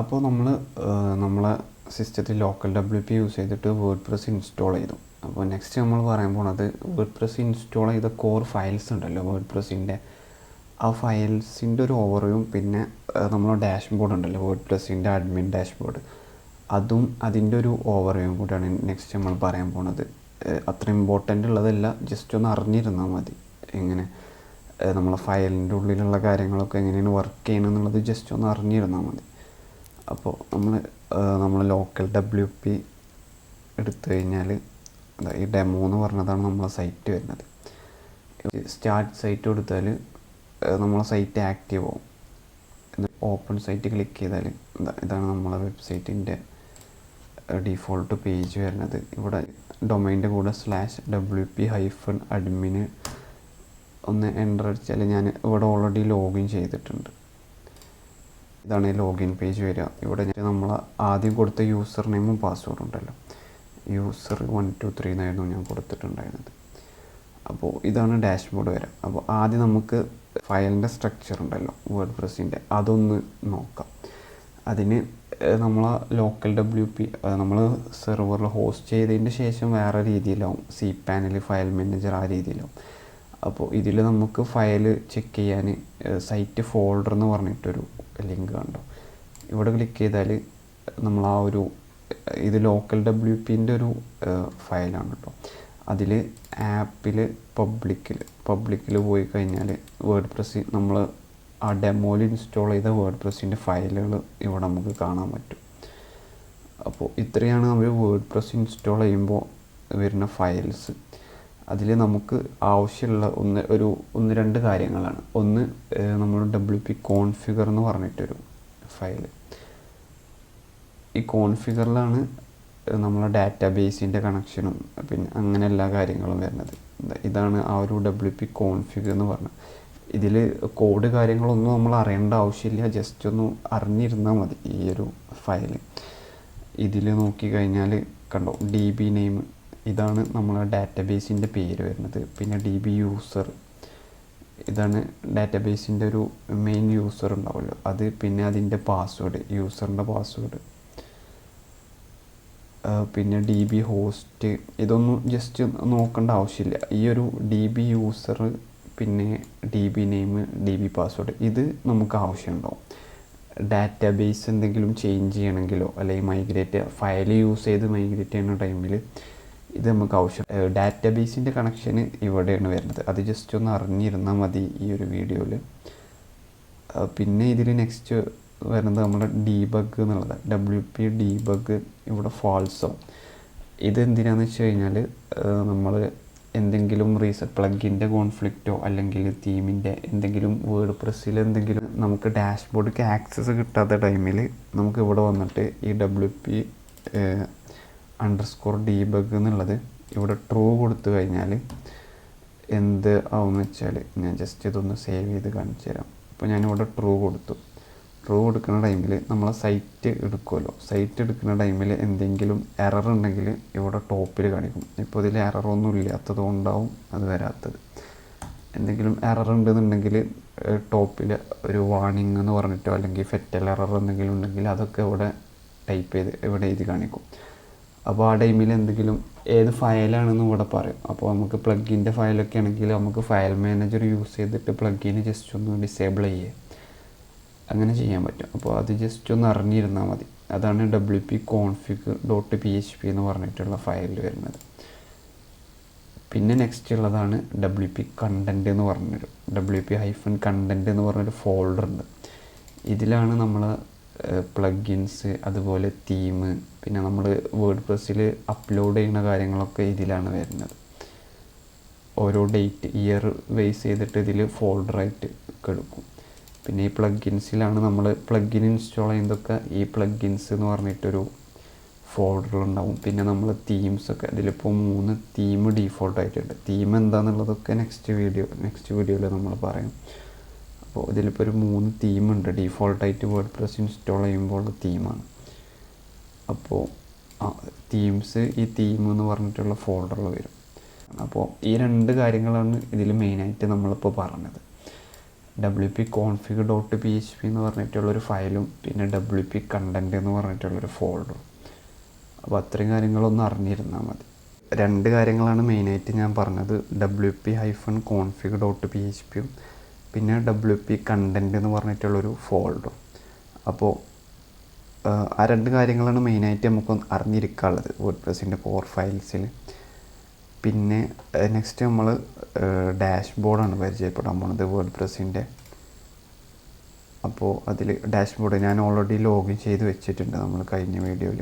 അപ്പോൾ നമ്മളെ സിസ്റ്റത്തിൽ ലോക്കൽ WP യൂസ് ചെയ്തിട്ട് വേർഡ് പ്രസ് ഇൻസ്റ്റാൾ ചെയ്തു. അപ്പോൾ നെക്സ്റ്റ് നമ്മൾ പറയാൻ പോണത് വേർഡ് പ്രസ് ഇൻസ്റ്റാൾ ചെയ്ത കോർ ഫയൽസ് ഉണ്ടല്ലോ വേർഡ് പ്രസ്സിൻ്റെ, ആ ഫയൽസിൻ്റെ ഒരു ഓവർവ്യൂവും പിന്നെ നമ്മളെ ഡാഷ്ബോർഡ് ഉണ്ടല്ലോ വേർഡ് പ്രസ്സിൻ്റെ അഡ്മിൻ ഡാഷ്ബോർഡ്, അതും അതിൻ്റെ ഒരു ഓവർവ്യൂവും കൂടിയാണ് നെക്സ്റ്റ് നമ്മൾ പറയാൻ പോണത്. അത്ര ഇമ്പോർട്ടൻ്റ് ഉള്ളതല്ല, ജസ്റ്റ് ഒന്ന് അറിഞ്ഞിരുന്നാൽ മതി എങ്ങനെ നമ്മളെ ഫയലിൻ്റെ ഉള്ളിലുള്ള കാര്യങ്ങളൊക്കെ എങ്ങനെയാണ് വർക്ക് ചെയ്യണം എന്നുള്ളത് ജസ്റ്റ് ഒന്ന് അറിഞ്ഞിരുന്നാൽ മതി. അപ്പോൾ നമ്മൾ ലോക്കൽ WP എടുത്തു കഴിഞ്ഞാൽ ഈ ഡെമോ എന്ന് പറഞ്ഞതാണ് നമ്മളെ സൈറ്റ് വരുന്നത്. സ്റ്റാർട്ട് സൈറ്റ് കൊടുത്താൽ നമ്മളെ സൈറ്റ് ആക്റ്റീവ് ആവും. ഓപ്പൺ സൈറ്റ് ക്ലിക്ക് ചെയ്താൽ ഇതാണ് നമ്മളെ വെബ്സൈറ്റിൻ്റെ ഡിഫോൾട്ട് പേജ് വരുന്നത്. ഇവിടെ ഡൊമൈൻ്റെ കൂടെ /WP-admin ഒന്ന് എൻ്റർ അടിച്ചാൽ ഞാൻ ഇവിടെ ഓൾറെഡി ലോഗിൻ ചെയ്തിട്ടുണ്ട്. ഇതാണ് ലോഗിൻ പേജ് വരിക. ഇവിടെ നമ്മൾ ആദ്യം കൊടുത്ത യൂസർ നെയിമും പാസ്വേഡും ഉണ്ടല്ലോ, യൂസർ 123 എന്നായിരുന്നു ഞാൻ കൊടുത്തിട്ടുണ്ടായിരുന്നത്. അപ്പോൾ ഇതാണ് ഡാഷ്ബോർഡ് വരിക. അപ്പോൾ ആദ്യം നമുക്ക് ഫയലിൻ്റെ സ്ട്രക്ചർ ഉണ്ടല്ലോ വേർഡ് പ്രസ്സിൻ്റെ, അതൊന്ന് നോക്കാം. അതിന് നമ്മൾ ലോക്കൽ WP നമ്മൾ സെർവറിൽ ഹോസ്റ്റ് ചെയ്തതിൻ്റെ ശേഷം വേറെ രീതിയിലാവും, cPanel ഫയൽ മാനേജർ ആ രീതിയിലാവും. അപ്പോൾ ഇതിൽ നമുക്ക് ഫയൽ ചെക്ക് ചെയ്യാൻ സൈറ്റ് ഫോൾഡർ എന്ന് പറഞ്ഞിട്ടൊരു ലിങ്ക് കണ്ടോ, ഇവിടെ ക്ലിക്ക് ചെയ്താൽ നമ്മൾ ഇത് ലോക്കൽ WPൻ്റെ ഒരു ഫയലാണ് കേട്ടോ. അതിൽ ആപ്പിൽ പബ്ലിക്കിൽ പോയി കഴിഞ്ഞാൽ വേർഡ് പ്രസ് നമ്മൾ ആ ഡെമോയിൽ ഇൻസ്റ്റാൾ ചെയ്ത വേർഡ് പ്രസ്സിൻ്റെ ഫയലുകൾ ഇവിടെ നമുക്ക് കാണാൻ പറ്റും. അപ്പോൾ ഇത്രയാണ് നമ്മൾ വേർഡ് പ്രസ് ഇൻസ്റ്റാൾ ചെയ്യുമ്പോൾ വരുന്ന ഫയൽസ്. അതിൽ നമുക്ക് ആവശ്യമുള്ള ഒന്ന് രണ്ട് കാര്യങ്ങളാണ്. ഒന്ന് നമ്മൾ WP കോൺഫിഗർ എന്ന് പറഞ്ഞിട്ടൊരു ഫയൽ, ഈ കോൺഫിഗറിലാണ് നമ്മളെ ഡാറ്റാബേസിൻ്റെ കണക്ഷനും പിന്നെ അങ്ങനെ എല്ലാ കാര്യങ്ങളും വരുന്നത്. ഇതാണ് ആ ഒരു WP കോൺഫിഗർ എന്ന് പറഞ്ഞത്. ഇതിൽ കോഡ് കാര്യങ്ങളൊന്നും നമ്മൾ അറിയേണ്ട ആവശ്യമില്ല, ജസ്റ്റ് ഒന്ന് അറിഞ്ഞിരുന്നാൽ മതി ഈ ഒരു ഫയൽ. ഇതിൽ നോക്കിക്കഴിഞ്ഞാൽ കണ്ടോ DB നെയിം, ഇതാണ് നമ്മളെ ഡാറ്റാബേസിൻ്റെ പേര് വരുന്നത്. പിന്നെ DB യൂസർ, ഇതാണ് ഡാറ്റാബേസിൻ്റെ ഒരു മെയിൻ യൂസർ ഉണ്ടാവുമല്ലോ അത്. പിന്നെ അതിൻ്റെ പാസ്വേഡ്, യൂസറിൻ്റെ പാസ്വേഡ്. പിന്നെ DB ഹോസ്റ്റ്, ഇതൊന്നും ജസ്റ്റ് നോക്കേണ്ട ആവശ്യമില്ല. ഈ ഒരു DB യൂസർ പിന്നെ DB നെയിം DB പാസ്വേഡ് ഇത് നമുക്ക് ആവശ്യമുണ്ടാവും. ഡാറ്റാബേസ് എന്തെങ്കിലും ചേഞ്ച് ചെയ്യണമെങ്കിലോ അല്ലെങ്കിൽ ഫയൽ യൂസ് ചെയ്ത് മൈഗ്രേറ്റ് ചെയ്യുന്ന ടൈമിൽ ഇത് നമുക്ക് ആവശ്യം. ഡാറ്റാബേസിൻ്റെ കണക്ഷന് ഇവിടെയാണ് വരുന്നത്, അത് ജസ്റ്റ് ഒന്ന് അറിഞ്ഞിരുന്നാൽ മതി ഈ ഒരു വീഡിയോയിൽ. പിന്നെ ഇതിൽ നെക്സ്റ്റ് വരുന്നത് നമ്മുടെ ഡീബഗ് എന്നുള്ളത്, WP ഡീബഗ് ഇവിടെ ഫാൾസ് ആവും. ഇതെന്തിനാന്ന് വെച്ച് കഴിഞ്ഞാൽ നമ്മൾ എന്തെങ്കിലും പ്ലഗിൻ്റെ കോൺഫ്ലിക്റ്റോ അല്ലെങ്കിൽ തീമിൻ്റെ എന്തെങ്കിലും വേർഡ് പ്രസ്സിൽ എന്തെങ്കിലും നമുക്ക് ഡാഷ്ബോർഡിലേക്ക് ആക്സസ് കിട്ടാത്ത ടൈമിൽ നമുക്ക് ഇവിടെ വന്നിട്ട് ഈ WP_debug എന്നുള്ളത് ഇവിടെ ട്രൂ കൊടുത്തു കഴിഞ്ഞാൽ എന്ത് ആവുമെന്ന് വെച്ചാൽ, ഞാൻ ജസ്റ്റ് ഇതൊന്ന് സേവ് ചെയ്ത് കാണിച്ചു തരാം. അപ്പോൾ ഞാനിവിടെ ട്രൂ കൊടുക്കുന്ന ടൈമിൽ നമ്മളെ സൈറ്റ് എടുക്കുമല്ലോ, സൈറ്റ് എടുക്കുന്ന ടൈമിൽ എന്തെങ്കിലും എറർ ഉണ്ടെങ്കിൽ ഇവിടെ ടോപ്പിൽ കാണിക്കും. ഇപ്പോൾ ഇതിൽ എററൊന്നും ഇല്ലാത്തത് കൊണ്ടാവും അത് വരാത്തത്. എന്തെങ്കിലും എറർ ഉണ്ടെന്നുണ്ടെങ്കിൽ ടോപ്പിൽ ഒരു വാർണിംഗ് എന്ന് പറഞ്ഞിട്ടോ അല്ലെങ്കിൽ ഫെറ്റൽ എറർ എന്തെങ്കിലും ഉണ്ടെങ്കിൽ അതൊക്കെ ഇവിടെ ടൈപ്പ് ചെയ്ത് ഇവിടെ എഴുതി കാണിക്കും. അപ്പോൾ ആ ടൈമിൽ എന്തെങ്കിലും ഏത് ഫയലാണെന്ന് ഇവിടെ പറയും. അപ്പോൾ നമുക്ക് പ്ലഗിൻ്റെ ഫയലൊക്കെ ആണെങ്കിൽ നമുക്ക് ഫയൽ മാനേജർ യൂസ് ചെയ്തിട്ട് പ്ലഗിന് ജസ്റ്റ് ഒന്ന് ഡിസേബിൾ ചെയ്യുക, അങ്ങനെ ചെയ്യാൻ പറ്റും. അപ്പോൾ അത് ജസ്റ്റ് ഒന്ന് അറിഞ്ഞിരുന്നാൽ മതി. അതാണ് wp-config.php എന്ന് പറഞ്ഞിട്ടുള്ള ഫയൽ വരുന്നത്. പിന്നെ നെക്സ്റ്റ് ഉള്ളതാണ് WP കണ്ടൻറ്റ് എന്ന് പറഞ്ഞൊരു WP-content എന്ന് പറഞ്ഞൊരു ഫോൾഡർ ഉണ്ട്. ഇതിലാണ് നമ്മൾ പ്ലഗിൻസ് അതുപോലെ തീം പിന്നെ നമ്മൾ വേർഡ് പ്രസ്സിൽ അപ്ലോഡ് ചെയ്യുന്ന കാര്യങ്ങളൊക്കെ ഇതിലാണ് വരുന്നത്. ഓരോ ഡേറ്റ് ഇയർ ബേസ് ചെയ്തിട്ട് ഇതിൽ ഫോൾഡറായിട്ട് എടുക്കും. പിന്നെ ഈ പ്ലഗിൻസിലാണ് നമ്മൾ പ്ലഗിൻ ഇൻസ്റ്റാൾ ചെയ്യുന്നതൊക്കെ ഈ പ്ലഗിൻസ് എന്ന് പറഞ്ഞിട്ടൊരു ഫോൾഡറിലുണ്ടാവും. പിന്നെ നമ്മൾ തീംസൊക്കെ ഇതിലിപ്പോൾ 3 തീം ഡീഫോൾട്ടായിട്ടുണ്ട്. തീം എന്താണെന്നുള്ളതൊക്കെ നെക്സ്റ്റ് വീഡിയോയിൽ നമ്മൾ പറയും. അപ്പോൾ ഇതിലിപ്പോൾ ഒരു 3 തീമുണ്ട് ഡീഫോൾട്ടായിട്ട് വേർഡ് പ്രസ് ഇൻസ്റ്റാൾ ചെയ്യുമ്പോൾ ഉള്ള തീമാണ്. അപ്പോൾ തീംസ് ഈ തീം എന്ന് പറഞ്ഞിട്ടുള്ള ഫോൾഡറിൽ വരും. അപ്പോൾ ഈ 2 കാര്യങ്ങളാണ് ഇതിൽ മെയിനായിട്ട് നമ്മളിപ്പോൾ പറഞ്ഞത്. wp-config.php എന്ന് പറഞ്ഞിട്ടുള്ളൊരു ഫയലും പിന്നെ wp content എന്ന് പറഞ്ഞിട്ടുള്ളൊരു ഫോൾഡറും. അപ്പോൾ അത്രയും കാര്യങ്ങളൊന്നും അറിഞ്ഞിരുന്നാൽ മതി. 2 കാര്യങ്ങളാണ് മെയിനായിട്ട് ഞാൻ പറഞ്ഞത്, wp-config.php പിന്നെ wp content എന്ന് പറഞ്ഞിട്ടുള്ളൊരു ഫോൾഡറും. അപ്പോൾ ആ 2 കാര്യങ്ങളാണ് മെയിനായിട്ട് നമുക്ക് അറിഞ്ഞിരിക്കാനുള്ളത് വേർഡ്പ്രസ്സിൻ്റെ കോർ ഫയൽസിൽ. പിന്നെ നെക്സ്റ്റ് നമ്മൾ ഡാഷ്ബോർഡാണ് പരിചയപ്പെടാൻ പോകുന്നത് വേർഡ്പ്രസ്സിൻ്റെ. അപ്പോൾ അതിൽ ഡാഷ്ബോർഡ് ഞാൻ ഓൾറെഡി ലോഗിൻ ചെയ്ത് വെച്ചിട്ടുണ്ട് നമ്മൾ കഴിഞ്ഞ വീഡിയോയിൽ.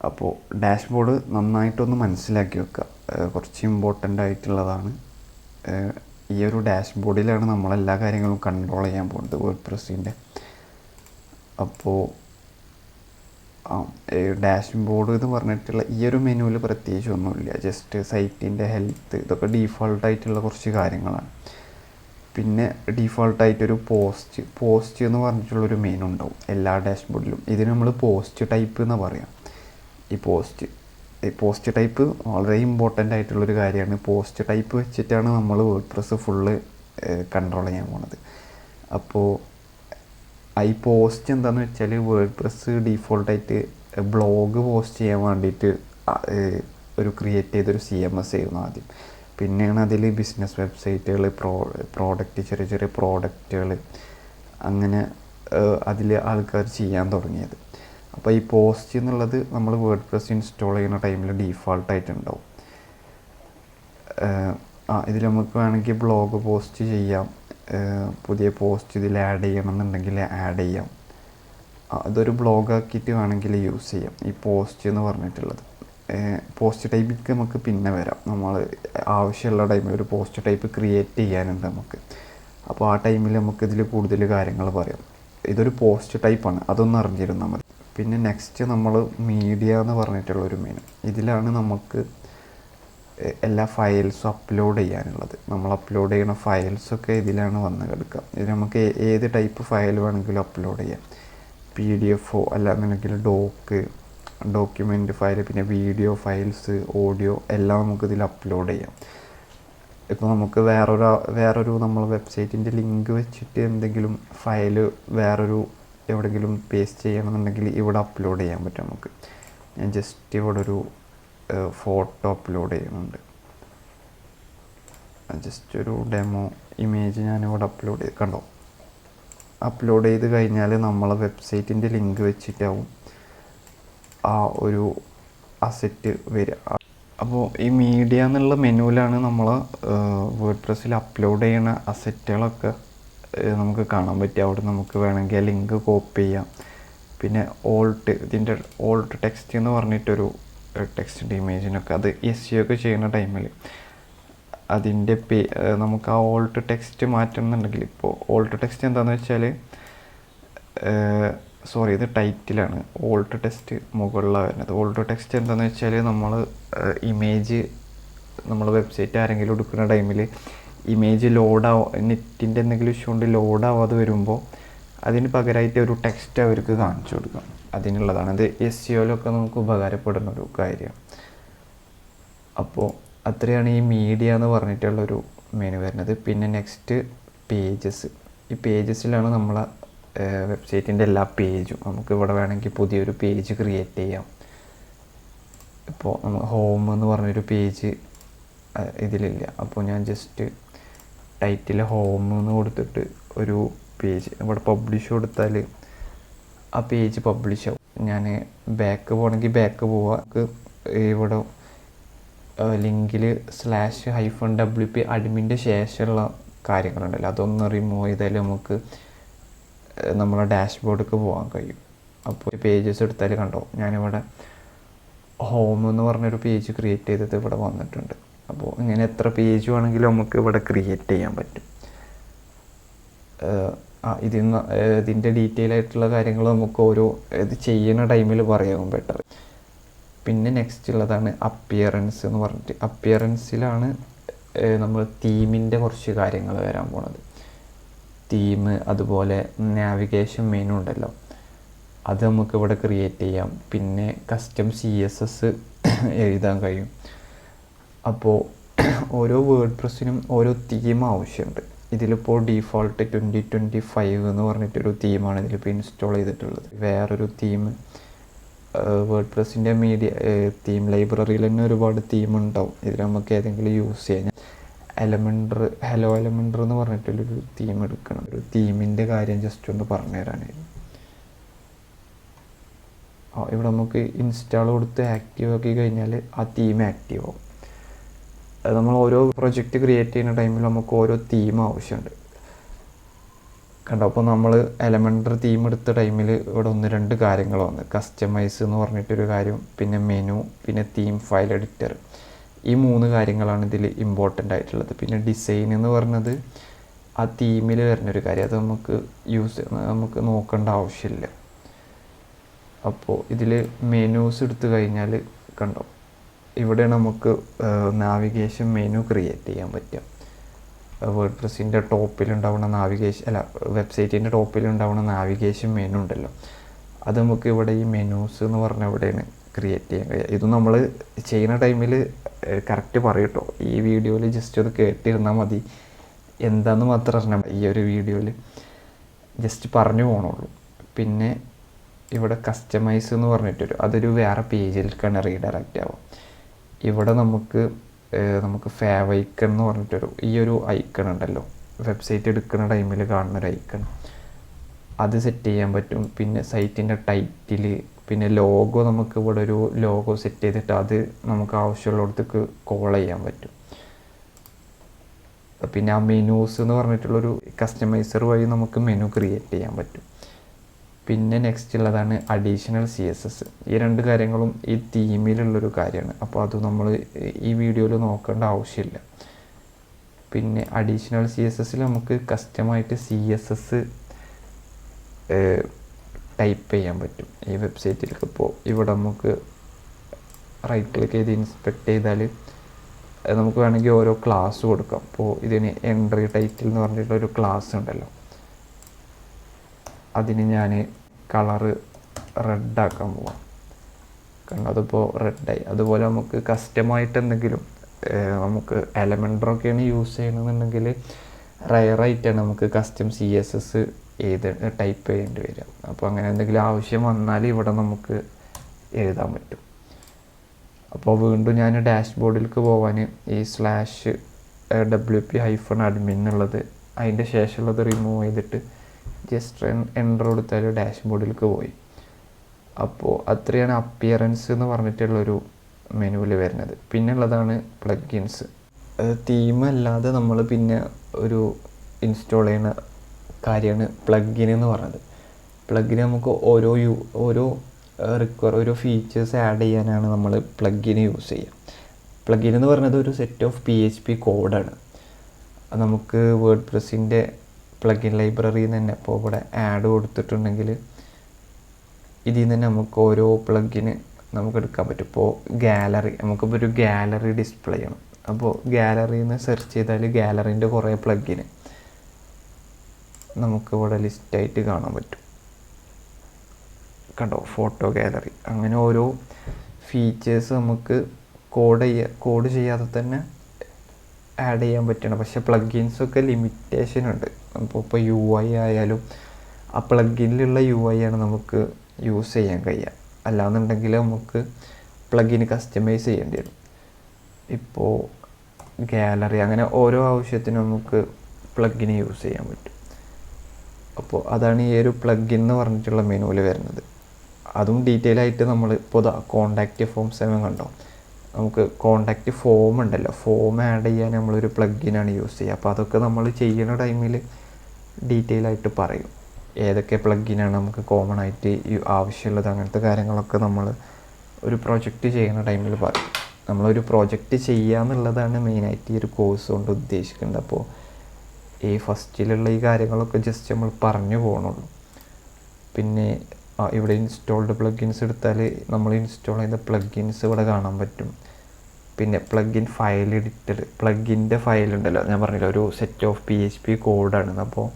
അപ്പോൾ ഡാഷ്ബോർഡ് നന്നായിട്ടൊന്ന് മനസ്സിലാക്കി വെക്കുക, കുറച്ച് ഇമ്പോർട്ടൻ്റ് ആയിട്ടുള്ളതാണ്. ഈ ഒരു ഡാഷ്ബോർഡിലാണ് നമ്മളെല്ലാ കാര്യങ്ങളും കൺട്രോൾ ചെയ്യാൻ പോകുന്നത് വേർഡ്പ്രസ്സിൻ്റെ. അപ്പോൾ ഡാഷ്ബോർഡ് എന്ന് പറഞ്ഞിട്ടുള്ള ഈ ഒരു മെനുവിൽ പ്രത്യേകിച്ച് ഒന്നുമില്ല, ജസ്റ്റ് സൈറ്റിൻ്റെ ഹെൽത്ത് ഇതൊക്കെ ഡീഫോൾട്ടായിട്ടുള്ള കുറച്ച് കാര്യങ്ങളാണ്. പിന്നെ ഡീഫോൾട്ടായിട്ടൊരു പോസ്റ്റ് എന്ന് പറഞ്ഞിട്ടുള്ളൊരു മെനു ഉണ്ടാവും എല്ലാ ഡാഷ്ബോർഡിലും. ഇതിന് നമ്മൾ പോസ്റ്റ് ടൈപ്പ് എന്ന് പറയാം. ഈ പോസ്റ്റ് ടൈപ്പ് വളരെ ഇമ്പോർട്ടൻ്റ് ആയിട്ടുള്ളൊരു കാര്യമാണ്. പോസ്റ്റ് ടൈപ്പ് വെച്ചിട്ടാണ് നമ്മൾ വേർഡ്പ്രസ്സ് ഫുള്ള് കൺട്രോൾ ചെയ്യാൻ പോകുന്നത്. അപ്പോൾ ഈ പോസ്റ്റ് എന്താണെന്ന് വെച്ചാൽ വേർഡ്പ്രസ്സ് ഡീഫോൾട്ടായിട്ട് ബ്ലോഗ് പോസ്റ്റ് ചെയ്യാൻ വേണ്ടിയിട്ട് ഒരു ക്രിയേറ്റ് ചെയ്തൊരു CMS ആയിരുന്നു ആദ്യം. പിന്നെയാണ് അതിൽ ബിസിനസ് വെബ്സൈറ്റുകൾ, ചെറിയ ചെറിയ പ്രോഡക്റ്റുകൾ, അങ്ങനെ അതിൽ ആൾക്കാർ ചെയ്യാൻ തുടങ്ങിയത്. അപ്പോൾ ഈ പോസ്റ്റ് എന്നുള്ളത് നമ്മൾ വേർഡ്പ്രസ്സ് ഇൻസ്റ്റാൾ ചെയ്യുന്ന ടൈമിൽ ഡീഫോൾട്ടായിട്ടുണ്ടാവും. ഇതിൽ നമുക്ക് വേണമെങ്കിൽ ബ്ലോഗ് പോസ്റ്റ് ചെയ്യാം, പുതിയ പോസ്റ്റ് ഇതിൽ ആഡ് ചെയ്യണമെന്നുണ്ടെങ്കിൽ ആഡ് ചെയ്യാം. അതൊരു ബ്ലോഗാക്കിയിട്ട് വേണമെങ്കിൽ യൂസ് ചെയ്യാം ഈ പോസ്റ്റ് എന്ന് പറഞ്ഞിട്ടുള്ളത്. പോസ്റ്റ് ടൈപ്പിക്ക് നമുക്ക് പിന്നെ വരാം, നമ്മൾ ആവശ്യമുള്ള ടൈമിൽ ഒരു പോസ്റ്റ് ടൈപ്പ് ക്രിയേറ്റ് ചെയ്യാനുണ്ട് നമുക്ക്. അപ്പോൾ ആ ടൈമിൽ നമുക്ക് ഇതിൽ കൂടുതൽ കാര്യങ്ങൾ പറയാം. ഇതൊരു പോസ്റ്റ് ടൈപ്പാണ്, അതൊന്നും അറിഞ്ഞിരുന്നാൽ മതി. പിന്നെ നെക്സ്റ്റ് നമ്മൾ മീഡിയ എന്ന് പറഞ്ഞിട്ടുള്ളൊരു മെനു. ഇതിലാണ് നമുക്ക് എല്ലാ ഫയൽസും അപ്ലോഡ് ചെയ്യാനുള്ളത്. നമ്മൾ അപ്ലോഡ് ചെയ്യുന്ന ഫയൽസൊക്കെ ഇതിലാണ് വന്ന് കിടക്കുക. ഇത് നമുക്ക് ഏത് ടൈപ്പ് ഫയൽ വേണമെങ്കിലും അപ്ലോഡ് ചെയ്യാം. PDF അല്ലാന്നുണ്ടെങ്കിൽ ഡോക്യുമെൻ്റ് ഫയൽ, പിന്നെ വീഡിയോ ഫയൽസ്, ഓഡിയോ എല്ലാം നമുക്കിതിൽ അപ്ലോഡ് ചെയ്യാം. ഇപ്പോൾ നമുക്ക് വേറൊരു നമ്മൾ വെബ്സൈറ്റിൻ്റെ ലിങ്ക് വെച്ചിട്ട് എന്തെങ്കിലും ഫയൽ എവിടെയെങ്കിലും പേസ്റ്റ് ചെയ്യണമെന്നുണ്ടെങ്കിൽ ഇവിടെ അപ്ലോഡ് ചെയ്യാൻ പറ്റും നമുക്ക്. ഞാൻ ജസ്റ്റ് ഇവിടെ ഒരു ഫോട്ടോ അപ്ലോഡ് ചെയ്യുന്നുണ്ട്, ജസ്റ്റ് ഒരു ഡെമോ ഇമേജ് ഞാനിവിടെ അപ്ലോഡ് ചെയ്ത് കണ്ടോ. അപ്ലോഡ് ചെയ്ത് കഴിഞ്ഞാൽ നമ്മളെ വെബ്സൈറ്റിൻ്റെ ലിങ്ക് വെച്ചിട്ടാവും ആ ഒരു അസറ്റ് വരിക. അപ്പോൾ ഈ മീഡിയ എന്നുള്ള മെനുവിലാണ് നമ്മൾ വേർഡ്പ്രസ്സിൽ അപ്ലോഡ് ചെയ്യുന്ന അസറ്റുകളൊക്കെ നമുക്ക് കാണാൻ പറ്റുക. അവിടെ നമുക്ക് വേണമെങ്കിൽ ലിങ്ക് കോപ്പി ചെയ്യാം. പിന്നെ ഇതിൻ്റെ ഓൾട്ട് ടെക്സ്റ്റ് എന്ന് പറഞ്ഞിട്ടൊരു ടെക്സ്റ്റിൻ്റെ ഇമേജിനൊക്കെ അത് SEO ഒക്കെ ചെയ്യുന്ന ടൈമിൽ അതിൻ്റെ നമുക്ക് ആ ഓൾട്ട് ടെക്സ്റ്റ് മാറ്റണമെന്നുണ്ടെങ്കിൽ, ഇപ്പോൾ ഓൾട്ട് ടെക്സ്റ്റ് എന്താണെന്ന് വെച്ചാൽ ഇത് ടൈറ്റിലാണ്. ഓൾട്ട് ടെക്സ്റ്റ് മുകളിലാണ് വരുന്നത്. ഓൾട്ട് ടെക്സ്റ്റ് എന്താണെന്ന് വെച്ചാൽ നമ്മൾ ഇമേജ് നമ്മൾ വെബ്സൈറ്റ് ആരെങ്കിലും എടുക്കുന്ന ടൈമിൽ ഇമേജ് നെറ്റിൻ്റെ എന്തെങ്കിലും ഇഷ്യൂ കൊണ്ട് ലോഡാവാതെ വരുമ്പോൾ അതിന് പകരമായിട്ട് ഒരു ടെക്സ്റ്റ് അവർക്ക് കാണിച്ചു കൊടുക്കാം. അതിനുള്ളതാണ്. അത് SEOയിലൊക്കെ നമുക്ക് ഉപകാരപ്പെടുന്ന ഒരു കാര്യമാണ്. അപ്പോൾ അത്രയാണ് ഈ മീഡിയ എന്ന് പറഞ്ഞിട്ടുള്ളൊരു മെനു വരുന്നത്. പിന്നെ നെക്സ്റ്റ് പേജസ്. ഈ പേജസിലാണ് നമ്മളെ വെബ്സൈറ്റിൻ്റെ എല്ലാ പേജും. നമുക്ക് ഇവിടെ വേണമെങ്കിൽ പുതിയൊരു പേജ് ക്രിയേറ്റ് ചെയ്യാം. ഇപ്പോൾ നമ്മൾ ഹോം എന്ന് പറഞ്ഞൊരു പേജ് ഇതിലില്ല. അപ്പോൾ ഞാൻ ജസ്റ്റ് ടൈറ്റിൽ ഹോം എന്ന് കൊടുത്തിട്ട് ഒരു പേജ് ഇവിടെ പബ്ലിഷ് കൊടുത്താൽ ആ പേജ് പബ്ലിഷ് ആവും. ഞാൻ ബാക്ക് പോകണമെങ്കിൽ ബാക്ക് പോവാം. ഇവിടെ ലിങ്കിൽ /-wp അഡ്മിൻ്റെ ശേഷമുള്ള കാര്യങ്ങളുണ്ടല്ലോ, അതൊന്ന് റിമൂവ് ചെയ്താൽ നമുക്ക് നമ്മളെ ഡാഷ്ബോർഡിലേക്ക് പോകാൻ കഴിയും. അപ്പോൾ പേജസ് എടുത്താൽ കണ്ടോ, ഞാനിവിടെ ഹോം എന്ന് പറഞ്ഞൊരു പേജ് ക്രിയേറ്റ് ചെയ്തത് ഇവിടെ വന്നിട്ടുണ്ട്. അപ്പോൾ ഇങ്ങനെ എത്ര പേജ് വേണമെങ്കിലും നമുക്ക് ഇവിടെ ക്രിയേറ്റ് ചെയ്യാൻ പറ്റും. ഇതിൻ്റെ ഡീറ്റെയിൽ ആയിട്ടുള്ള കാര്യങ്ങൾ നമുക്ക് ഇത് ചെയ്യുന്ന ടൈമിൽ പറയാവും ബെറ്റർ. പിന്നെ നെക്സ്റ്റ് ഉള്ളതാണ് അപ്പിയറൻസ് എന്ന് പറഞ്ഞിട്ട്. അപ്പിയറൻസിലാണ് നമ്മൾ തീമിൻ്റെ കുറച്ച് കാര്യങ്ങൾ വരാൻ പോണത്. തീം, അതുപോലെ നാവിഗേഷൻ മെനു ഉണ്ടല്ലോ, അത് നമുക്ക് ഇവിടെ ക്രിയേറ്റ് ചെയ്യാം. പിന്നെ കസ്റ്റം CSS എഴുതാൻ കഴിയും. അപ്പോൾ ഓരോ വേർഡ്പ്രസ്സിനും ഓരോ തീം ആവശ്യമുണ്ട്. ഇതിലിപ്പോൾ ഡീഫോൾട്ട് 2025 എന്ന് പറഞ്ഞിട്ടൊരു തീമാണ് ഇതിലിപ്പോൾ ഇൻസ്റ്റാൾ ചെയ്തിട്ടുള്ളത്. വേറൊരു തീം വേർഡ് പ്രസ്സിൻ്റെ തീം ലൈബ്രറിയിൽ തന്നെ ഒരുപാട് തീം ഉണ്ടാവും. ഇതിൽ നമുക്ക് ഏതെങ്കിലും യൂസ് ചെയ്യാൻ ഹലോ എലമെൻഡർ എന്ന് പറഞ്ഞിട്ടുള്ളൊരു തീം എടുക്കണം. ഒരു തീമിൻ്റെ കാര്യം ജസ്റ്റ് ഒന്ന് പറഞ്ഞു തരാനായിരുന്നു. ഇവിടെ നമുക്ക് ഇൻസ്റ്റാൾ കൊടുത്ത് ആക്റ്റീവ് ആക്കി കഴിഞ്ഞാൽ ആ തീം ആക്റ്റീവ് ആവും. നമ്മൾ ഓരോ പ്രൊജക്റ്റ് ക്രിയേറ്റ് ചെയ്യുന്ന ടൈമിൽ നമുക്ക് ഓരോ തീം ആവശ്യമുണ്ട്. കണ്ടോ, അപ്പോൾ നമ്മൾ എലമെൻഡർ തീം എടുത്ത ടൈമിൽ ഇവിടെ 1-2 കാര്യങ്ങൾ വന്ന് കസ്റ്റമൈസ് എന്ന് പറഞ്ഞിട്ടൊരു കാര്യം, പിന്നെ മെനു, പിന്നെ തീം ഫയൽ എഡിറ്റർ. ഈ 3 കാര്യങ്ങളാണ് ഇതിൽ ഇമ്പോർട്ടൻ്റ് ആയിട്ടുള്ളത്. പിന്നെ ഡിസൈൻ എന്ന് പറഞ്ഞത് ആ തീമിൽ വരുന്നൊരു കാര്യം, അത് നമുക്ക് നോക്കേണ്ട ആവശ്യമില്ല. അപ്പോൾ ഇതിൽ മെനൂസ് എടുത്തു കഴിഞ്ഞാൽ കണ്ടോ, ഇവിടെ നമുക്ക് നാവിഗേഷൻ മെനു ക്രിയേറ്റ് ചെയ്യാൻ പറ്റുക. വേർഡ് പ്രസ്സിൻ്റെ ടോപ്പിലുണ്ടാവുന്ന വെബ്സൈറ്റിൻ്റെ ടോപ്പിലുണ്ടാവുന്ന നാവിഗേഷൻ മെനു ഉണ്ടല്ലോ, അത് നമുക്ക് ഇവിടെ ഈ മെനൂസ് എന്ന് പറഞ്ഞ ഇവിടെയാണ് ക്രിയേറ്റ് ചെയ്യാൻ കഴിയുക. ഇത് നമ്മൾ ചെയ്യുന്ന ടൈമിൽ കറക്റ്റ് പറയട്ടോ. ഈ വീഡിയോയിൽ ജസ്റ്റ് അത് കേട്ടിരുന്നാൽ മതി, എന്താണെന്ന് മാത്രം അറിഞ്ഞാൽ ഈ ഒരു വീഡിയോയിൽ ജസ്റ്റ് പറഞ്ഞു പോകണുള്ളൂ. പിന്നെ ഇവിടെ കസ്റ്റമൈസ് എന്ന് പറഞ്ഞിട്ടൊരു അതൊരു വേറെ പേജിലേക്കാണ് റീഡയറക്റ്റ് ആവുക. ഇവിടെ നമുക്ക് ഫേവ് ഐക്കൺ എന്ന് പറഞ്ഞിട്ടൊരു ഈ ഒരു ഐക്കൺ ഉണ്ടല്ലോ, വെബ്സൈറ്റ് എടുക്കുന്ന ടൈമിൽ കാണുന്നൊരു ഐക്കൺ, അത് സെറ്റ് ചെയ്യാൻ പറ്റും. പിന്നെ സൈറ്റിൻ്റെ ടൈറ്റിൽ, പിന്നെ ലോഗോ, നമുക്ക് ഇവിടെ ഒരു ലോഗോ സെറ്റ് ചെയ്തിട്ട് അത് നമുക്ക് ആവശ്യമുള്ളിടത്തേക്ക് കോൾ ചെയ്യാൻ പറ്റും. പിന്നെ ആ മെനൂസ് എന്ന് പറഞ്ഞിട്ടുള്ളൊരു കസ്റ്റമൈസർ വഴി നമുക്ക് മെനു ക്രിയേറ്റ് ചെയ്യാൻ പറ്റും. പിന്നെ നെക്സ്റ്റ് ഉള്ളതാണ് അഡീഷണൽ CSS. ഈ 2 കാര്യങ്ങളും ഈ തീമിലുള്ളൊരു കാര്യമാണ്. അപ്പോൾ അത് നമ്മൾ ഈ വീഡിയോയിൽ നോക്കേണ്ട ആവശ്യമില്ല. പിന്നെ അഡീഷണൽ CSSൽ നമുക്ക് കസ്റ്റമായിട്ട് CSS ടൈപ്പ് ചെയ്യാൻ പറ്റും ഈ വെബ്സൈറ്റിലേക്ക്. ഇപ്പോൾ ഇവിടെ നമുക്ക് റൈറ്റ് ക്ലിക്ക് ചെയ്ത് ഇൻസ്പെക്ട് ചെയ്താൽ നമുക്ക് വേണമെങ്കിൽ ഓരോ ക്ലാസ് കൊടുക്കാം. അപ്പോൾ ഇതിന് എൻട്രി ടൈറ്റിൽ എന്ന് പറഞ്ഞിട്ടൊരു ക്ലാസ് ഉണ്ടല്ലോ, അതിന് ഞാൻ കളറ് റെഡാക്കാൻ പോവാം. കാരണം അതിപ്പോൾ റെഡായി. അതുപോലെ നമുക്ക് കസ്റ്റമായിട്ട് എന്തെങ്കിലും നമുക്ക് എലമെൻഡറൊക്കെയാണ് യൂസ് ചെയ്യണമെന്നുണ്ടെങ്കിൽ റയറായിട്ടാണ് നമുക്ക് കസ്റ്റം CSS ടൈപ്പ് ചെയ്യേണ്ടി വരിക. അപ്പോൾ അങ്ങനെ എന്തെങ്കിലും ആവശ്യം വന്നാൽ ഇവിടെ നമുക്ക് എഴുതാൻ പറ്റും. അപ്പോൾ വീണ്ടും ഞാൻ ഡാഷ്ബോർഡിലേക്ക് പോകാൻ ഈ /wp-admin എന്നുള്ളത് അതിൻ്റെ ശേഷമുള്ളത് റിമൂവ് ചെയ്തിട്ട് ജസ്റ്റ് എൻ്റർ കൊടുത്താൽ ഡാഷ്ബോർഡിലേക്ക് പോയി. അപ്പോൾ അത്രയാണ് അപ്പിയറൻസ് എന്ന് പറഞ്ഞിട്ടുള്ളൊരു മെനുവിൽ വരുന്നത്. പിന്നെ ഉള്ളതാണ് പ്ലഗിൻസ്. തീമല്ലാതെ നമ്മൾ പിന്നെ ഒരു ഇൻസ്റ്റാൾ ചെയ്യുന്ന കാര്യമാണ് പ്ലഗിൻ എന്ന് പറയുന്നത്. പ്ലഗിന് നമുക്ക് ഓരോ ഫീച്ചേഴ്സ് ആഡ് ചെയ്യാനാണ് നമ്മൾ പ്ലഗിന് യൂസ് ചെയ്യുക. പ്ലഗിൻ എന്ന് പറയുന്നത് ഒരു സെറ്റ് ഓഫ് PHP കോഡാണ്. നമുക്ക് വേർഡ് പ്രസ്സിൻ്റെ പ്ലഗിൻ ലൈബ്രറിയിൽ നിന്ന് തന്നെ ഇപ്പോൾ ഇവിടെ ആഡ് കൊടുത്തിട്ടുണ്ടെങ്കിൽ ഇതിൽ നിന്ന് തന്നെ നമുക്ക് ഓരോ പ്ലഗിന് നമുക്ക് എടുക്കാൻ പറ്റും. ഇപ്പോൾ നമുക്കിപ്പോൾ ഒരു ഗാലറി ഡിസ്പ്ലേ ചെയ്യണം. അപ്പോൾ ഗാലറിയിൽ നിന്ന് സെർച്ച് ചെയ്താൽ ഗാലറീൻ്റെ കുറേ പ്ലഗിന് നമുക്കിവിടെ ലിസ്റ്റായിട്ട് കാണാൻ പറ്റും. കണ്ടോ, ഫോട്ടോ ഗാലറി. അങ്ങനെ ഓരോ ഫീച്ചേഴ്സ് നമുക്ക് കോഡ് ചെയ്യാതെ തന്നെ ആഡ് ചെയ്യാൻ പറ്റണം. പക്ഷേ പ്ലഗിൻസൊക്കെ ലിമിറ്റേഷൻ ഉണ്ട്. ഇപ്പോൾ UI ആയാലും ആ പ്ലഗിനിലുള്ള UI ആണ് നമുക്ക് യൂസ് ചെയ്യാൻ കഴിയുക. അല്ലാന്നുണ്ടെങ്കിൽ നമുക്ക് പ്ലഗിന് കസ്റ്റമൈസ് ചെയ്യേണ്ടി വരും. ഇപ്പോൾ ഗാലറി അങ്ങനെ ഓരോ ആവശ്യത്തിനും നമുക്ക് പ്ലഗിന് യൂസ് ചെയ്യാൻ പറ്റും. അപ്പോൾ അതാണ് ഈ ഒരു പ്ലഗിൻ എന്ന് പറഞ്ഞിട്ടുള്ള മെനുവിൽ വരുന്നത്. അതും ഡീറ്റെയിൽ ആയിട്ട് നമ്മൾ ഇപ്പോൾ കോണ്ടാക്റ്റ് ഫോം 7 കണ്ടോ, നമുക്ക് കോണ്ടാക്റ്റ് ഫോം ഉണ്ടല്ലോ, ഫോം ആഡ് ചെയ്യാൻ നമ്മളൊരു പ്ലഗിനാണ് യൂസ് ചെയ്യുക. അപ്പോൾ അതൊക്കെ നമ്മൾ ചെയ്യുന്ന ടൈമിൽ ഡീറ്റെയിൽ ആയിട്ട് പറയും ഏതൊക്കെ പ്ലഗിനാണ് നമുക്ക് കോമൺ ആയിട്ട് ആവശ്യമുള്ളത്. അങ്ങനത്തെ കാര്യങ്ങളൊക്കെ നമ്മൾ ഒരു പ്രൊജക്റ്റ് ചെയ്യുന്ന ടൈമിൽ പറയും. നമ്മളൊരു പ്രൊജക്റ്റ് ചെയ്യുക എന്നുള്ളതാണ് മെയിനായിട്ട് ഈ ഒരു കോഴ്സ് കൊണ്ട് ഉദ്ദേശിക്കുന്നത്. അപ്പോൾ ഈ ഫസ്റ്റിലുള്ള ഈ കാര്യങ്ങളൊക്കെ ജസ്റ്റ് നമ്മൾ പറഞ്ഞു പോകണുള്ളൂ. പിന്നെ ഇവിടെ ഇൻസ്റ്റാൾഡ് പ്ലഗിൻസ് എടുത്താൽ നമ്മൾ ഇൻസ്റ്റാൾ ചെയ്ത പ്ലഗിൻസ് ഇവിടെ കാണാൻ പറ്റും. പിന്നെ പ്ലഗിൻ ഫയൽ എഡിറ്റർ, പ്ലഗിൻ്റെ ഫയലുണ്ടല്ലോ, ഞാൻ പറഞ്ഞില്ല ഒരു സെറ്റ് ഓഫ് PHP കോഡാണ്. അപ്പോൾ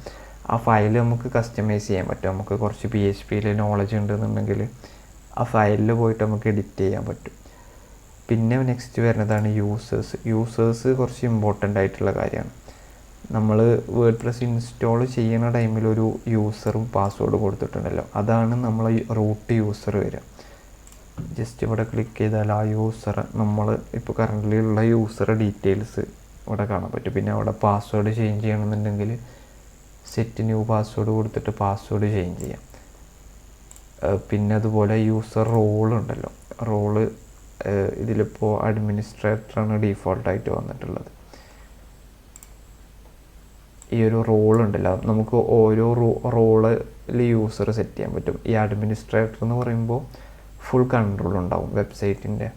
ആ ഫയൽ നമുക്ക് കസ്റ്റമൈസ് ചെയ്യാൻ പറ്റും. നമുക്ക് കുറച്ച് PHPയിൽ നോളജ് ഉണ്ടെന്നുണ്ടെങ്കിൽ ആ ഫയലിൽ പോയിട്ട് നമുക്ക് എഡിറ്റ് ചെയ്യാൻ പറ്റും. പിന്നെ നെക്സ്റ്റ് വരുന്നതാണ് യൂസേഴ്സ് കുറച്ച് ഇമ്പോർട്ടൻ്റ് ആയിട്ടുള്ള കാര്യമാണ്. നമ്മൾ വേർഡ് പ്രസ് ഇൻസ്റ്റാൾ ചെയ്യുന്ന ടൈമിൽ ഒരു യൂസറും പാസ്വേഡും കൊടുത്തിട്ടുണ്ടല്ലോ, അതാണ് നമ്മൾ റൂട്ട് യൂസർ വരിക. ജസ്റ്റ് ഇവിടെ ക്ലിക്ക് ചെയ്താൽ ആ യൂസർ നമ്മൾ ഇപ്പോൾ കറൻ്റ് ഉള്ള യൂസർ ഡീറ്റെയിൽസ് ഇവിടെ കാണാൻ പറ്റും. പിന്നെ അവിടെ പാസ്വേഡ് ചേഞ്ച് ചെയ്യണമെന്നുണ്ടെങ്കിൽ സെറ്റ് ന്യൂ പാസ്വേഡ് കൊടുത്തിട്ട് പാസ്വേഡ് ചേഞ്ച് ചെയ്യാം. പിന്നെ അതുപോലെ യൂസർ റോളുണ്ടല്ലോ, റോള് ഇതിലിപ്പോൾ അഡ്മിനിസ്ട്രേറ്ററാണ് ഡീഫോൾട്ടായിട്ട് വന്നിട്ടുള്ളത്. ഈ ഒരു റോളുണ്ടല്ലോ, നമുക്ക് ഓരോ റോളിൽ യൂസർ സെറ്റ് ചെയ്യാൻ പറ്റും. ഈ അഡ്മിനിസ്ട്രേറ്റർ എന്ന് പറയുമ്പോൾ ഫുൾ കൺട്രോൾ ഉണ്ടാവും വെബ്സൈറ്റിൻ്റെ.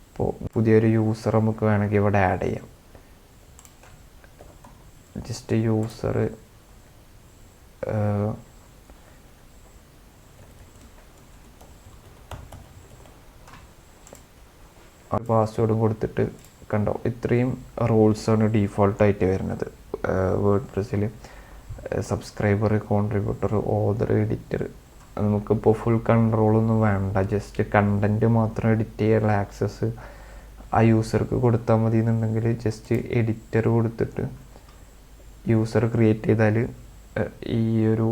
ഇപ്പോൾ പുതിയൊരു യൂസർ നമുക്ക് വേണമെങ്കിൽ ഇവിടെ ആഡ് ചെയ്യാം. ജസ്റ്റ് യൂസർ പാസ്വേഡും കൊടുത്തിട്ട് കണ്ടോ, ഇത്രയും റോൾസാണ് ഡീഫോൾട്ടായിട്ട് വരുന്നത് വേർഡ് പ്രസ്സിൽ. Subscriber, contributor, author, editor. നമുക്കിപ്പോൾ ഫുൾ കൺട്രോളൊന്നും വേണ്ട, ജസ്റ്റ് കണ്ടൻറ്റ് മാത്രം എഡിറ്റ് ചെയ്യാനുള്ള ആക്സസ് ആ യൂസർക്ക് കൊടുത്താൽ മതി എന്നുണ്ടെങ്കിൽ ജസ്റ്റ് എഡിറ്റർ കൊടുത്തിട്ട് യൂസർ ക്രിയേറ്റ് ചെയ്താൽ ഈ ഒരു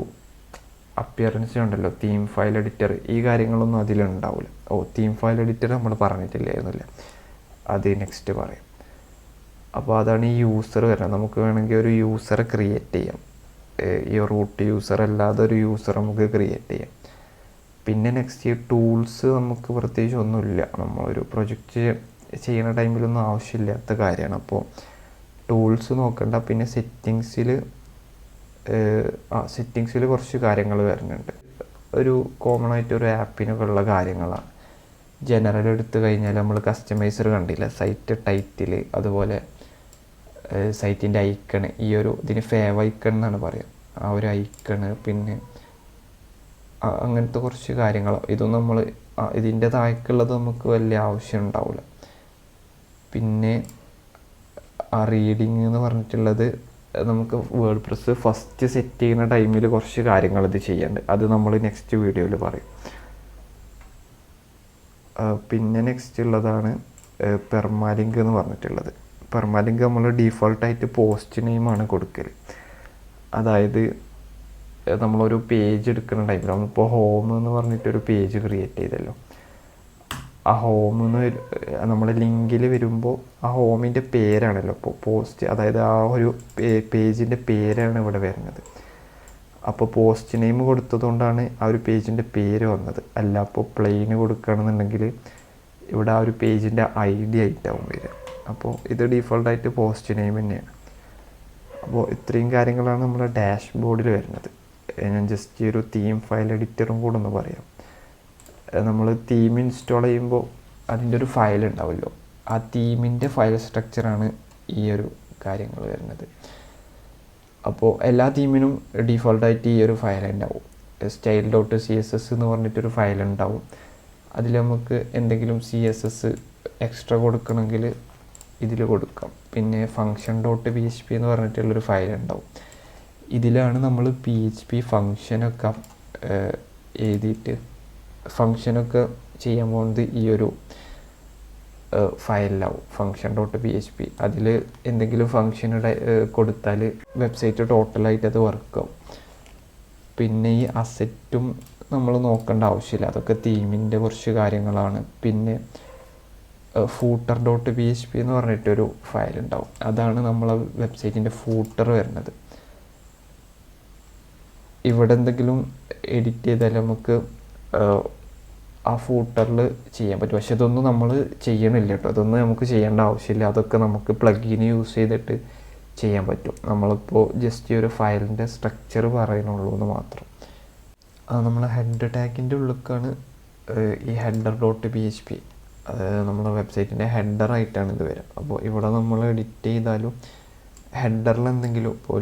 അപ്പിയറൻസ് ഉണ്ടല്ലോ, തീം ഫയൽ എഡിറ്റർ, ഈ കാര്യങ്ങളൊന്നും അതിലുണ്ടാവില്ല. തീം ഫയൽ എഡിറ്റർ നമ്മൾ പറഞ്ഞിട്ടില്ലായിരുന്നില്ല, അത് നെക്സ്റ്റ് പറയാം. അപ്പോൾ അതാണ് ഈ യൂസർ വരുന്നത്. നമുക്ക് വേണമെങ്കിൽ ഒരു യൂസറെ ക്രിയേറ്റ് ചെയ്യാം. ഈ റൂട്ട് യൂസർ അല്ലാതെ ഒരു യൂസർ നമുക്ക് ക്രിയേറ്റ് ചെയ്യാം. പിന്നെ നെക്സ്റ്റ് ഈ ടൂൾസ് നമുക്ക് പ്രത്യേകിച്ച് ഒന്നുമില്ല, നമ്മളൊരു പ്രൊജക്റ്റ് ചെയ്യുന്ന ടൈമിലൊന്നും ആവശ്യമില്ലാത്ത കാര്യമാണ്. അപ്പോൾ ടൂൾസ് നോക്കണ്ട. പിന്നെ സെറ്റിങ്സിൽ കുറച്ച് കാര്യങ്ങൾ വരുന്നുണ്ട്. ഒരു കോമൺ ആയിട്ട് ഒരു ആപ്പിനൊക്കെ ഉള്ള കാര്യങ്ങളാണ്. ജനറൽ എടുത്തു കഴിഞ്ഞാൽ നമ്മൾ കസ്റ്റമൈസർ കണ്ടില്ല, സൈറ്റ് ടൈറ്റിൽ, അതുപോലെ സൈറ്റിൻ്റെ ഐക്കൺ, ഈ ഒരു ഇതിന് ഫേവ് ഐക്കൺ എന്നാണ് പറയുക, ആ ഒരു ഐക്കണ്, പിന്നെ അങ്ങനത്തെ കുറച്ച് കാര്യങ്ങൾ. ഇതൊന്നും നമ്മൾ ഇതിൻ്റെ താഴേക്കുള്ളത് നമുക്ക് വലിയ ആവശ്യം ഉണ്ടാവില്ല. പിന്നെ ആ റീഡിങ് എന്ന് പറഞ്ഞിട്ടുള്ളത് നമുക്ക് വേർഡ് പ്രസ് ഫസ്റ്റ് സെറ്റ് ചെയ്യുന്ന ടൈമിൽ കുറച്ച് കാര്യങ്ങൾ ഇത് ചെയ്യാണ്ട്, അത് നമ്മൾ നെക്സ്റ്റ് വീഡിയോയിൽ പറയും. പിന്നെ നെക്സ്റ്റ് ഉള്ളതാണ് പെർമാലിങ്ക് എന്ന് പറഞ്ഞിട്ടുള്ളത്. പെർമാലിങ്ക് നമ്മൾ ഡീഫോൾട്ടായിട്ട് പോസ്റ്റ് നെയിമാണ് കൊടുക്കൽ. അതായത് നമ്മളൊരു പേജ് എടുക്കുന്ന ടൈമിൽ, നമ്മളിപ്പോൾ ഹോം എന്ന് പറഞ്ഞിട്ടൊരു പേജ് ക്രിയേറ്റ് ചെയ്തല്ലോ, ആ ഹോമെന്ന് നമ്മൾ ലിങ്കിൽ വരുമ്പോൾ ആ ഹോമിൻ്റെ പേരാണല്ലോ ഇപ്പോൾ പോസ്റ്റ്, അതായത് ആ ഒരു പേജിൻ്റെ പേരാണ് ഇവിടെ വരുന്നത്. അപ്പോൾ പോസ്റ്റ് നെയിം കൊടുത്തതുകൊണ്ടാണ് ആ ഒരു പേജിൻ്റെ പേര് വന്നത്. അല്ല അപ്പോൾ പ്ലെയിന് കൊടുക്കുകയാണെന്നുണ്ടെങ്കിൽ ഇവിടെ ആ ഒരു പേജിൻ്റെ ID ആയിട്ടാവും വരിക. അപ്പോൾ ഇത് ഡീഫോൾട്ടായിട്ട് പോസ്റ്റ് നെയിം തന്നെയാണ്. അപ്പോൾ ഇത്രയും കാര്യങ്ങളാണ് നമ്മുടെ ഡാഷ്ബോർഡിൽ വരുന്നത്. ഞാൻ ജസ്റ്റ് ഒരു തീം ഫയൽ എഡിറ്ററും കൂടെ ഒന്ന് പറയാം. നമ്മൾ തീം ഇൻസ്റ്റാൾ ചെയ്യുമ്പോൾ അതിൻ്റെ ഒരു ഫയൽ ഉണ്ടാവുമല്ലോ, ആ തീമിൻ്റെ ഫയൽ സ്ട്രക്ചറാണ് ഈ ഒരു കാര്യങ്ങൾ വരുന്നത്. അപ്പോൾ എല്ലാ തീമിനും ഡീഫോൾട്ടായിട്ട് ഈ ഒരു ഫയൽ ഉണ്ടാവും. style.css എന്ന് പറഞ്ഞിട്ടൊരു ഫയൽ ഉണ്ടാവും. അതിൽ നമുക്ക് എന്തെങ്കിലും CSS എക്സ്ട്രാ കൊടുക്കണമെങ്കിൽ ഇതിൽ കൊടുക്കാം. പിന്നെ function.php എന്ന് പറഞ്ഞിട്ടുള്ളൊരു ഫയൽ ഉണ്ടാവും. ഇതിലാണ് നമ്മൾ PHP ഫങ്ഷനൊക്കെ എഴുതിയിട്ട് ഫങ്ഷനൊക്കെ ചെയ്യാൻ പോകുന്നത് ഈ ഒരു ഫയലിലാവും, function.php. അതിൽ എന്തെങ്കിലും ഫങ്ഷൻ കൊടുത്താൽ വെബ്സൈറ്റ് ടോട്ടലായിട്ട് അത് വർക്കാവും. പിന്നെ ഈ അസറ്റും നമ്മൾ നോക്കേണ്ട ആവശ്യമില്ല, അതൊക്കെ തീമിൻ്റെ കുറച്ച് കാര്യങ്ങളാണ്. പിന്നെ footer.php എന്ന് പറഞ്ഞിട്ടൊരു ഫയൽ ഉണ്ടാവും, അതാണ് നമ്മളെ വെബ്സൈറ്റിൻ്റെ ഫൂട്ടർ വരുന്നത്. ഇവിടെ എന്തെങ്കിലും എഡിറ്റ് ചെയ്താൽ നമുക്ക് ആ ഫൂട്ടറിൽ ചെയ്യാൻ പറ്റും. പക്ഷെ ഇതൊന്നും നമ്മൾ ചെയ്യണില്ല കേട്ടോ, ഇതൊന്നും നമുക്ക് ചെയ്യേണ്ട ആവശ്യമില്ല. അതൊക്കെ നമുക്ക് പ്ലഗിന് യൂസ് ചെയ്തിട്ട് ചെയ്യാൻ പറ്റും. നമ്മളിപ്പോൾ ജസ്റ്റ് ഒരു ഫയലിൻ്റെ സ്ട്രക്ചർ പറയണുള്ളൂ എന്ന് മാത്രം. അത് നമ്മൾ ഹെഡ് ടാഗിൻ്റെ ഉള്ളിലേക്കാണ് ഈ header.php, നമ്മളെ വെബ്സൈറ്റിൻ്റെ ഹെഡറായിട്ടാണ് ഇത് വരിക. അപ്പോൾ ഇവിടെ നമ്മൾ എഡിറ്റ് ചെയ്താലും ഹെഡറിൽ എന്തെങ്കിലും ഇപ്പോൾ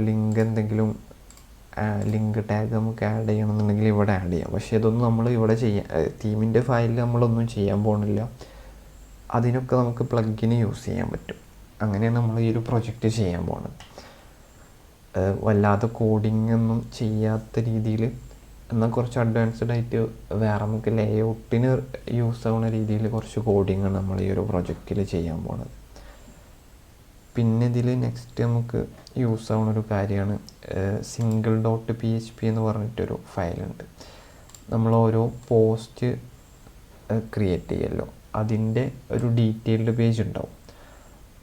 ലിങ്ക് ടാഗ് നമുക്ക് ആഡ് ചെയ്യണമെന്നുണ്ടെങ്കിൽ ഇവിടെ ആഡ് ചെയ്യാം. പക്ഷേ ഇതൊന്നും നമ്മൾ ഇവിടെ തീമിൻ്റെ ഫയലിൽ നമ്മളൊന്നും ചെയ്യാൻ പോകുന്നില്ല. അതിനൊക്കെ നമുക്ക് പ്ലഗിന് യൂസ് ചെയ്യാൻ പറ്റും. അങ്ങനെയാണ് നമ്മൾ ഈ ഒരു പ്രൊജക്റ്റ് ചെയ്യാൻ പോകുന്നത്. വല്ലാതെ കോഡിംഗ് ഒന്നും ചെയ്യാത്ത രീതിയിൽ, എന്നാൽ കുറച്ച് അഡ്വാൻസ്ഡ് ആയിട്ട് വേറെ നമുക്ക് ലേഔട്ടിന് യൂസ് ആവുന്ന രീതിയിൽ കുറച്ച് കോഡിങ്ങാണ് നമ്മൾ ഈ ഒരു പ്രൊജക്റ്റിൽ ചെയ്യാൻ പോകുന്നത്. പിന്നെ ഇതിൽ നെക്സ്റ്റ് നമുക്ക് യൂസ് ആവുന്ന ഒരു കാര്യമാണ് single.php എന്ന് പറഞ്ഞിട്ടൊരു ഫയലുണ്ട്. നമ്മൾ ഓരോ പോസ്റ്റ് ക്രിയേറ്റ് ചെയ്യല്ലോ, അതിൻ്റെ ഒരു ഡീറ്റെയിൽഡ് പേജ് ഉണ്ടാവും.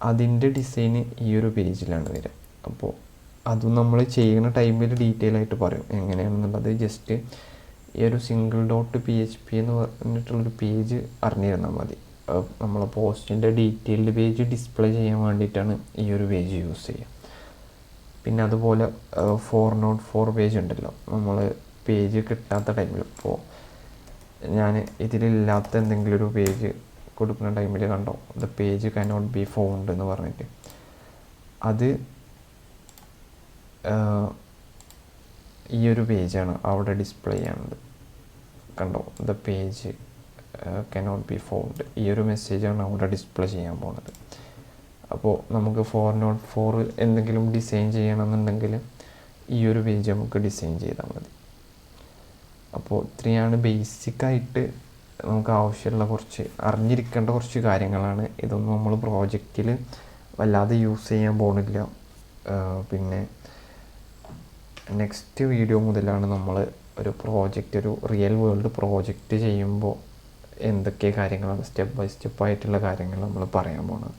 അതിൻ്റെ ഡിസൈന് ഈ ഒരു പേജിലാണ് വരിക. അപ്പോൾ അതും നമ്മൾ ചെയ്യുന്ന ടൈമിൽ ഡീറ്റെയിൽ ആയിട്ട് പറയും എങ്ങനെയാണെന്നുള്ളത്. ജസ്റ്റ് ഈ ഒരു single.php എന്ന് പറഞ്ഞിട്ടുള്ളൊരു പേജ് അറിഞ്ഞിരുന്നാൽ മതി. നമ്മളെ പോസ്റ്റിൻ്റെ ഡീറ്റെയിൽഡ് പേജ് ഡിസ്പ്ലേ ചെയ്യാൻ വേണ്ടിയിട്ടാണ് ഈ ഒരു പേജ് യൂസ് ചെയ്യുക. പിന്നെ അതുപോലെ 404 പേജ് ഉണ്ടല്ലോ, നമ്മൾ പേജ് കിട്ടാത്ത ടൈമിൽ, ഇപ്പോൾ ഞാൻ ഇതിലില്ലാത്ത എന്തെങ്കിലും ഒരു പേജ് കൊടുക്കുന്ന ടൈമിൽ കണ്ടോ, the page cannot be found എന്ന് പറഞ്ഞിട്ട്, അത് ഈ ഒരു പേജാണ് അവിടെ ഡിസ്പ്ലേ ചെയ്യുന്നത്. കണ്ടോ, the page cannot be found, ഈ ഒരു മെസ്സേജാണ് അവിടെ ഡിസ്പ്ലേ ചെയ്യാൻ പോകുന്നത്. അപ്പോൾ നമുക്ക് 404 എന്തെങ്കിലും ഡിസൈൻ ചെയ്യണമെന്നുണ്ടെങ്കിൽ ഈ ഒരു പേജ് നമുക്ക് ഡിസൈൻ ചെയ്താൽ മതി. അപ്പോൾ ഇത്രയാണ് ബേസിക്കായിട്ട് നമുക്ക് ആവശ്യമുള്ള കുറച്ച് അറിഞ്ഞിരിക്കേണ്ട കുറച്ച് കാര്യങ്ങളാണ്. ഇതൊന്നും നമ്മൾ പ്രോജക്റ്റിൽ വല്ലാതെ യൂസ് ചെയ്യാൻ പോകുന്നില്ല. പിന്നെ നെക്സ്റ്റ് വീഡിയോ മുതലാണ് നമ്മൾ ഒരു പ്രോജക്റ്റ്, ഒരു റിയൽ വേൾഡ് പ്രോജക്റ്റ് ചെയ്യുമ്പോൾ എന്തൊക്കെ കാര്യങ്ങളാണ് സ്റ്റെപ്പ് ബൈ സ്റ്റെപ്പായിട്ടുള്ള കാര്യങ്ങൾ നമ്മൾ പറയാൻ പോകുന്നത്.